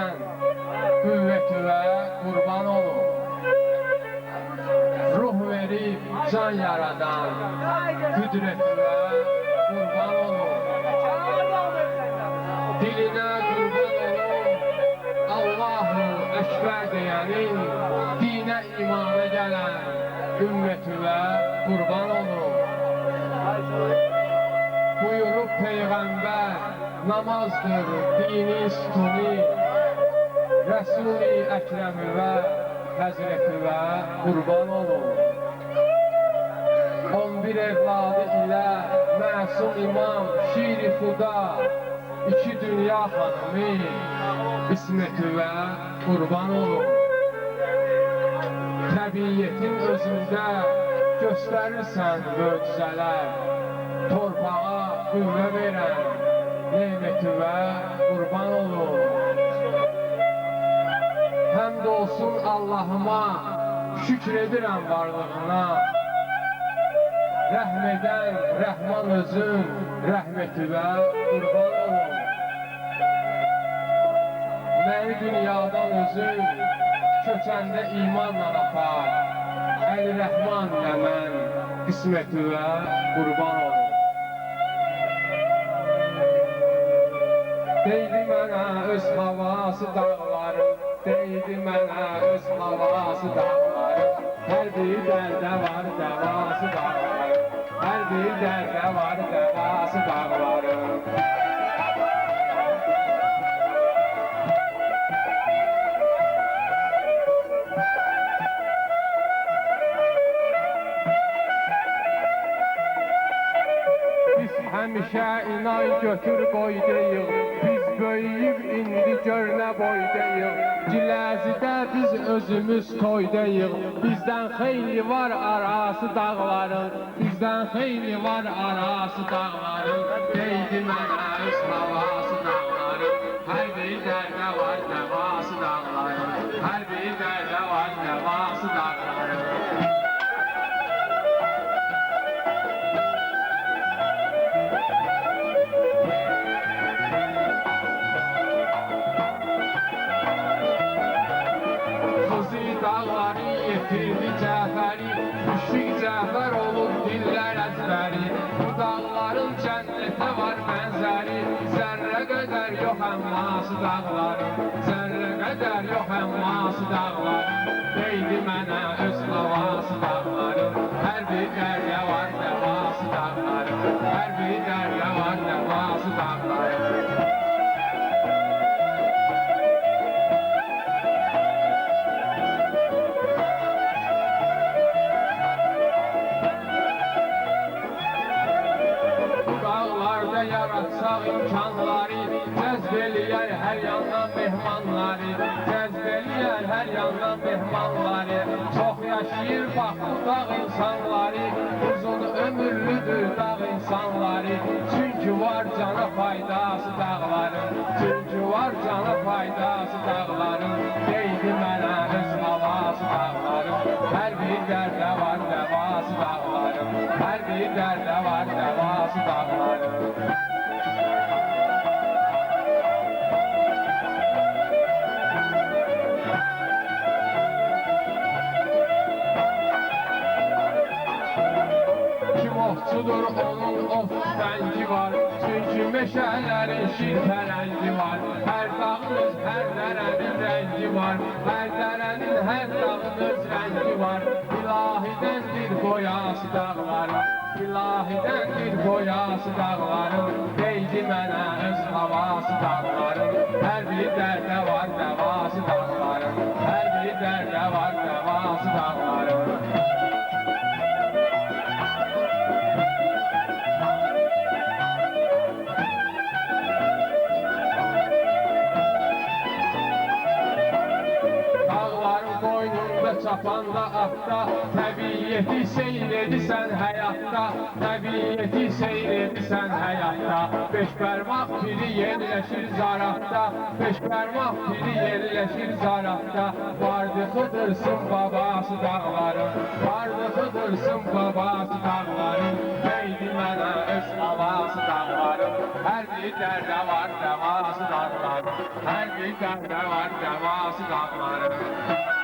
verən qüvvətinə qurban olun. Ruh verib can yaradan qüdrətinə qurban olun. Dilinə qurban olun. Allahu Ekber deyənin dinə imana gələn ümmətinə qurban olun. Buyurub Peyğəmbər, namazdır dini sütuni, Rəsul-i Əkrəmə, Həzrətinə qurban olun. 11 evladı ilə məsum imam şir-i xuda, 2 dünya xanımı İsmətinə qurban olun. Təbiyyətin özündə göstərirsən möcüzələr, torpağa qüvvə verən nemətinə qurban olun. Həmd olsun Allahıma, şükür edirəm varlığına, rəhm edən Rəhman özün rəhmətinə qurban olun. Məni dünyadan özün köçəndə imanla apar, Əli-Rəhman ilə mən qismətinə qurban olun. Deydi mənə öz havası dağlarım, deydi mənə öz havası dağlarım, hər bir dərdə var dəvası dağlarım, hər bir dərdə var dəvası dağlarım. Həmişə inan götür qoy deyil, biz böyüyüb indi gör nə boydayıq. Ciləzidə biz özümüz toydayıq, bizdən xeyli var arası dağların, bizdən xeyli var arası dağların. Deydi mənə öz havası dağların, hər bir dərdə var dəvası dağların, hər bir dərdə var dəvası dağların. Dağları yetirdi Cəfəri, müşrik Cəfər olub dillər əzbəri. Bu dağların cənnətə var mənzəri, zərrə qədər yox əmması dağların, zərrə qədər yox əmması dağların. Deydi mənə öz havası dağların, hər bir dərdə var dəvası dağların, hər bir dərdə var dəvası dağların. Yaratsaq imkanları, cəzb eləyər hər yandan mehmanları, cəzb eləyər hər yandan mehmanları. Çox yaşayır bax bu dağ insanları, uzun ömürlüdür dağ insanları. Çünki var cana faydası dağların, çünki var cana faydası dağların. Deydi mənə öz havası dağların, hər bir dərdə var dəvası dağların, hər bir dərdə var dəvası dağların. Ovçudur onun of tüfəngi var, çünki meşələrin şirkələngi var. Hər dağın hər dərənin rəngi var, hər dərənin hər dağın öz rəngi var. İlahidəndir boyası dağların, İlahidəndir boyası dağların. Deydi mənə öz havası dağların, hər bir dərdə var dəvası dağların, hər bir dərdə var dəvası dağların. tapanda atda, təbiyyəti seyr edirsən həyatda, təbiyyəti seyr edirsən həyatda. Beşbərmaq piri yerləşir zaratda, beşbərmaq piri yerləşir zaratda. Vardı Xıdırsın babası dağların, vardı Xıdırsın babası dağların. Neydi mənə öz havası dağların, hər bir dərdə var dəvası dağların, hər bir dərdə var dəvası dağların.